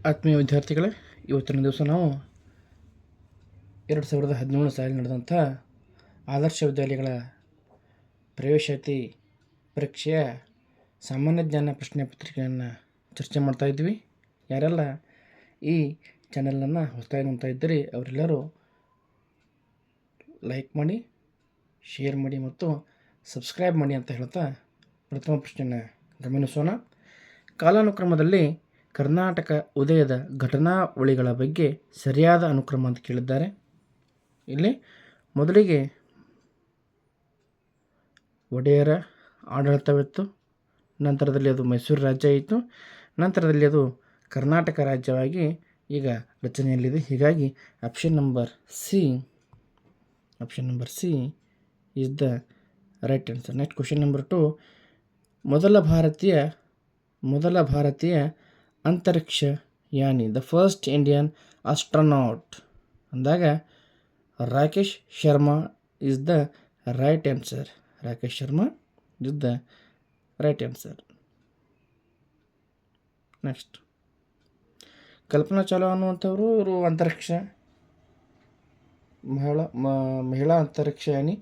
ಆತ್ಮೀಯ ವಿದ್ಯಾರ್ಥಿಗಳೇ, ಇವತ್ತಿನ ದಿವಸ ನಾವು 2017 ಸಾಲಿನಲ್ಲಿ ನಡೆದಂಥ ಆದರ್ಶ ವಿದ್ಯಾಲಯಗಳ ಪ್ರವೇಶಾತಿ ಪರೀಕ್ಷೆಯ ಸಾಮಾನ್ಯ ಜ್ಞಾನ ಪ್ರಶ್ನೆ ಪತ್ರಿಕೆಯನ್ನು ಚರ್ಚೆ ಮಾಡ್ತಾಯಿದ್ವಿ. ಯಾರೆಲ್ಲ ಈ ಚಾನಲನ್ನು ಹೊಸದಾಗಿ ನೋಡ್ತಾ ಇದ್ದೀರಿ ಅವರೆಲ್ಲರೂ ಲೈಕ್ ಮಾಡಿ, ಶೇರ್ ಮಾಡಿ ಮತ್ತು ಸಬ್ಸ್ಕ್ರೈಬ್ ಮಾಡಿ ಅಂತ ಹೇಳ್ತಾ ಪ್ರಥಮ ಪ್ರಶ್ನೆಯನ್ನು ಗಮನಿಸೋಣ. ಕಾಲಾನುಕ್ರಮದಲ್ಲಿ ಕರ್ನಾಟಕ ಉದಯದ ಘಟನಾವಳಿಗಳ ಬಗ್ಗೆ ಸರಿಯಾದ ಅನುಕ್ರಮ ಅಂತ ಕೇಳಿದ್ದಾರೆ. ಇಲ್ಲಿ ಮೊದಲಿಗೆ ಒಡೆಯರ ಆಡಳಿತವಿತ್ತು, ನಂತರದಲ್ಲಿ ಅದು ಮೈಸೂರು ರಾಜ್ಯ ಇತ್ತು, ನಂತರದಲ್ಲಿ ಅದು ಕರ್ನಾಟಕ ರಾಜ್ಯವಾಗಿ ಈಗ ರಚನೆಯಲ್ಲಿದೆ. ಹೀಗಾಗಿ option number C is the right answer. Next question number 2. ಮೊದಲ ಭಾರತೀಯ ಅಂತರಿಕ್ಷ ಯಾನಿ, ದ ಫಸ್ಟ್ ಇಂಡಿಯನ್ ಆಸ್ಟ್ರೋನಾಟ್ ಅಂದಾಗ Rakesh Sharma is the right answer. Rakesh Sharma is the right answer. Next, Kalpana Chawla ಅನ್ನುವಂಥವರು ಇವರು ಅಂತರಿಕ್ಷ ಮಹಿಳಾ ಅಂತರಿಕ್ಷಯಾನಿ.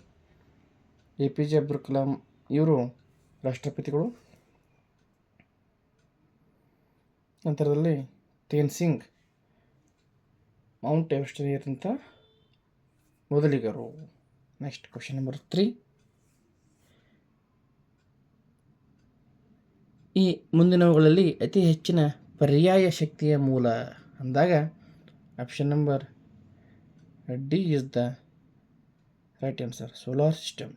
APJ ಅಬ್ದುಲ್ ಕಲಾಂ ಇವರು ರಾಷ್ಟ್ರಪತಿಗಳು. ನಂತರದಲ್ಲಿ ತೇನ್ಸಿಂಗ್ ಮೌಂಟ್ ಎವರೆಸ್ಟ್ ಏರಿದಂಥ ಮೊದಲಿಗರು. Next question number 3. ಈ ಮುಂದಿನವುಗಳಲ್ಲಿ ಅತಿ ಹೆಚ್ಚಿನ ಪರ್ಯಾಯ ಶಕ್ತಿಯ ಮೂಲ ಅಂದಾಗ option number D is the right answer. Solar system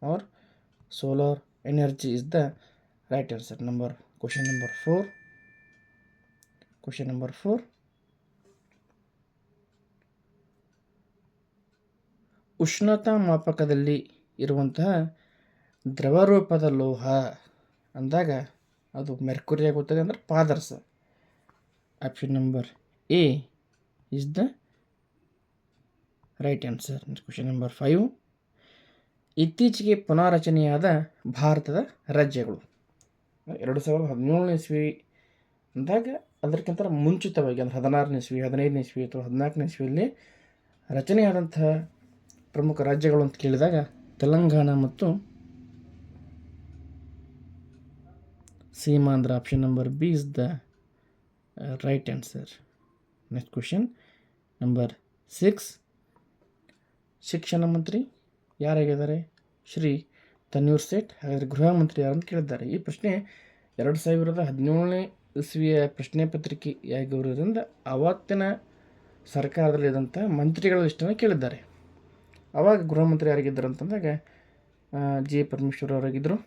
or solar energy is the right answer. Question number 4. ಉಷ್ಣತಾ ಮಾಪಕದಲ್ಲಿ ಇರುವಂತಹ ದ್ರವರೂಪದ ಲೋಹ ಅಂದಾಗ ಅದು ಮೆರ್ಕುರಿ ಆಗುತ್ತದೆ, ಅಂದರೆ ಪಾದರಸ. Option number A is the right answer. Question number 5. ಇತ್ತೀಚೆಗೆ ಪುನಾರಚನೆಯಾದ ಭಾರತದ ರಾಜ್ಯಗಳು 2017 ಇಸ್ವಿ ಅಂದಾಗ ಅದಕ್ಕಿಂತ ಮುಂಚಿತವಾಗಿ ಅಂದರೆ 16ನೇ ಇಸ್ವಿ, 15ನೇ ಇಸ್ವಿ ಅಥವಾ 14ನೇ ಇಸ್ವಿಯಲ್ಲಿ ರಚನೆಯಾದಂತಹ ಪ್ರಮುಖ ರಾಜ್ಯಗಳು ಅಂತ ಕೇಳಿದಾಗ ತೆಲಂಗಾಣ ಮತ್ತು Seemandhra. Option number B is the right answer. Next question number 6. ಶಿಕ್ಷಣ ಮಂತ್ರಿ ಯಾರಾಗಿದ್ದಾರೆ? ಶ್ರೀ ತನ್ವೀರ್ ಸೇಠ್. ಹಾಗಾದರೆ ಗೃಹ ಮಂತ್ರಿ ಯಾರು ಅಂತ ಕೇಳಿದ್ದಾರೆ. ಈ ಪ್ರಶ್ನೆ 2017ನೇ ಇಸ್ವಿಯ ಪ್ರಶ್ನೆ ಪತ್ರಿಕೆಯಾಗಿರೋದ್ರಿಂದ ಆವತ್ತಿನ ಸರ್ಕಾರದಲ್ಲಿದ್ದಂಥ ಮಂತ್ರಿಗಳ ಲಿಸ್ಟನ್ನು ಕೇಳಿದ್ದಾರೆ. ಆವಾಗ ಗೃಹ ಮಂತ್ರಿ ಯಾರಾಗಿದ್ದರು ಅಂತಂದಾಗ ಜಿ ಪರಮೇಶ್ವರ್ ಅವರಾಗಿದ್ದರು.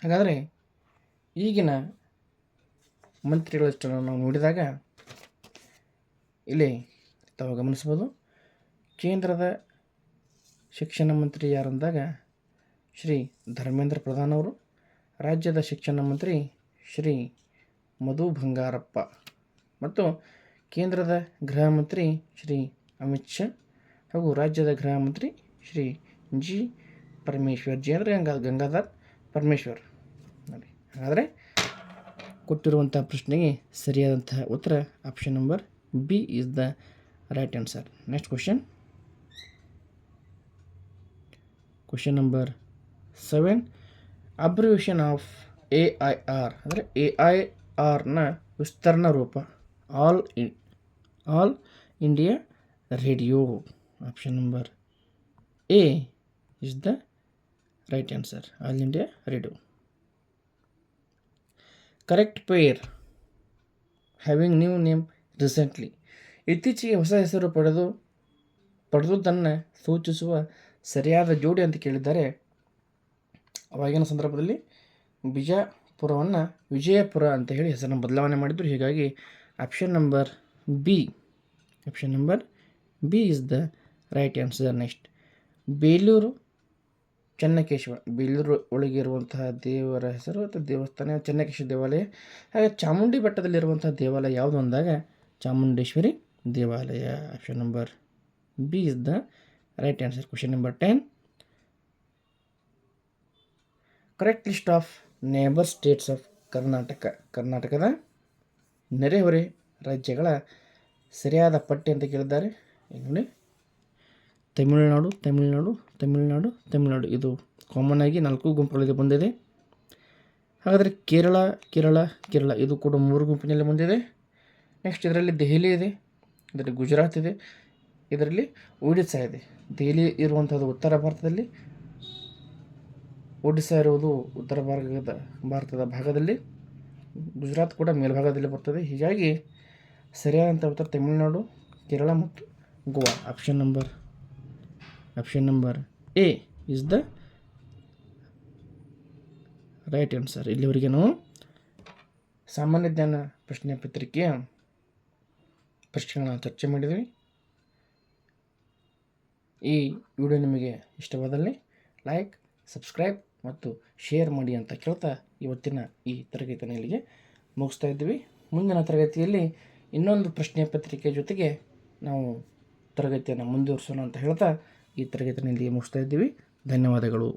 ಹಾಗಾದರೆ ಈಗಿನ ಮಂತ್ರಿಗಳ ಲಿಸ್ಟನ್ನು ನಾವು ನೋಡಿದಾಗ ಇಲ್ಲಿ ತಾವು ಗಮನಿಸ್ಬೋದು, ಕೇಂದ್ರದ ಶಿಕ್ಷಣ ಮಂತ್ರಿ ಯಾರಂದಾಗ ಶ್ರೀ ಧರ್ಮೇಂದ್ರ ಪ್ರಧಾನ್ ಅವರು, ರಾಜ್ಯದ ಶಿಕ್ಷಣ ಮಂತ್ರಿ ಶ್ರೀ ಮಧು ಬಂಗಾರಪ್ಪ ಮತ್ತು ಕೇಂದ್ರದ ಗೃಹ ಮಂತ್ರಿ ಶ್ರೀ ಅಮಿತ್ ಶಾ ಹಾಗೂ ರಾಜ್ಯದ ಗೃಹ ಮಂತ್ರಿ ಶ್ರೀ ಜಿ ಪರಮೇಶ್ವರ್. ಜಿ ಅಂದರೆ ಗಂಗಾಧರ್ ಪರಮೇಶ್ವರ್. ನೋಡಿ, ಹಾಗಾದರೆ ಕೊಟ್ಟಿರುವಂಥ ಪ್ರಶ್ನೆಗೆ ಸರಿಯಾದಂತಹ ಉತ್ತರ option number B is the right answer. Next question number 7. Abbreviation of AIR ಅಂದರೆ AIRನ ವಿಸ್ತರಣ ರೂಪ all India radio. Option number A is the right answer. All India radio. Correct pair having new name recently. ಇತ್ತೀಚೆಗೆ ಹೊಸ ಹೆಸರು ಪಡೆದುದನ್ನು ಸೂಚಿಸುವ ಸರಿಯಾದ ಜೋಡಿ ಅಂತ ಕೇಳಿದ್ದಾರೆ. ಅವಾಗಿನ ಸಂದರ್ಭದಲ್ಲಿ ಬಿಜಾಪುರವನ್ನು ವಿಜಯಪುರ ಅಂತ ಹೇಳಿ ಹೆಸರನ್ನು ಬದಲಾವಣೆ ಮಾಡಿದರು. ಹೀಗಾಗಿ option number B is the right answer. Next, Belur Chennakeshava. Belur ಒಳಗೆ ಇರುವಂತಹ ದೇವರ ಹೆಸರು ಅಥವಾ ದೇವಸ್ಥಾನ ಚೆನ್ನಕೇಶವ ದೇವಾಲಯ. ಹಾಗೆ ಚಾಮುಂಡಿ ಬೆಟ್ಟದಲ್ಲಿರುವಂತಹ ದೇವಾಲಯ ಯಾವುದು ಅಂದಾಗ ಚಾಮುಂಡೇಶ್ವರಿ ದೇವಾಲಯ. Option number B is the right answer. Question number 10. Correct list of neighbour States of ಕರ್ನಾಟಕದ ನೆರೆಹೊರೆ ರಾಜ್ಯಗಳ ಸರಿಯಾದ ಪಟ್ಟಿ ಅಂತ ಕೇಳಿದ್ದಾರೆ. ಈಗ ನೋಡಿ, ತಮಿಳುನಾಡು ತಮಿಳುನಾಡು ತಮಿಳುನಾಡು ತಮಿಳುನಾಡು ಇದು ಕಾಮನ್ ಆಗಿ 4 ಗುಂಪುಗಳಲ್ಲಿ ಬಂದಿದೆ. ಹಾಗಾದರೆ ಕೇರಳ ಕೇರಳ ಕೇರಳ ಇದು ಕೂಡ 3 ಗುಂಪಿನಲ್ಲಿ ಬಂದಿದೆ. ನೆಕ್ಸ್ಟ್ ಇದರಲ್ಲಿ ದೆಹಲಿ ಇದೆ, ಇದರಲ್ಲಿ ಗುಜರಾತ್ ಇದೆ, ಇದರಲ್ಲಿ ಒಡಿಸ್ಸಾ ಇದೆ. ದೆಹಲಿ ಇರುವಂಥದ್ದು ಉತ್ತರ ಭಾರತದಲ್ಲಿ, ಒಡಿಸ್ಸಾ ಇರುವುದು ಉತ್ತರ ಭಾರತದ ಭಾಗದಲ್ಲಿ, ಗುಜರಾತ್ ಕೂಡ ಮೇಲ್ಭಾಗದಲ್ಲಿ ಬರ್ತದೆ. ಹೀಗಾಗಿ ಸರಿಯಾದಂಥ ಉತ್ತರ ತಮಿಳುನಾಡು, ಕೇರಳ ಮತ್ತು Goa. Option number A is the right answer. ಇಲ್ಲಿವರೆಗೆ ನಾವು ಸಾಮಾನ್ಯ ಜ್ಞಾನ ಪ್ರಶ್ನೆ ಪತ್ರಿಕೆಯ ಪ್ರಶ್ನೆಗಳನ್ನು ಚರ್ಚೆ ಮಾಡಿದ್ವಿ. ಈ ವಿಡಿಯೋ ನಿಮಗೆ ಇಷ್ಟವಾದಲ್ಲಿ ಲೈಕ್, ಸಬ್ಸ್ಕ್ರೈಬ್ ಮತ್ತು ಶೇರ್ ಮಾಡಿ ಅಂತ ಕೇಳ್ತಾ ಇವತ್ತಿನ ಈ ತರಗತಿಯನ್ನು ಇಲ್ಲಿಗೆ ಮುಗಿಸ್ತಾ ಇದ್ದೀವಿ. ಮುಂದಿನ ತರಗತಿಯಲ್ಲಿ ಇನ್ನೊಂದು ಪ್ರಶ್ನೆ ಪತ್ರಿಕೆ ಜೊತೆಗೆ ನಾವು ತರಗತಿಯನ್ನು ಮುಂದುವರಿಸೋಣ ಅಂತ ಹೇಳ್ತಾ ಈ ತರಗತಿಯನ್ನು ಇಲ್ಲಿಗೆ ಮುಗಿಸ್ತಾ ಇದ್ದೀವಿ. ಧನ್ಯವಾದಗಳು.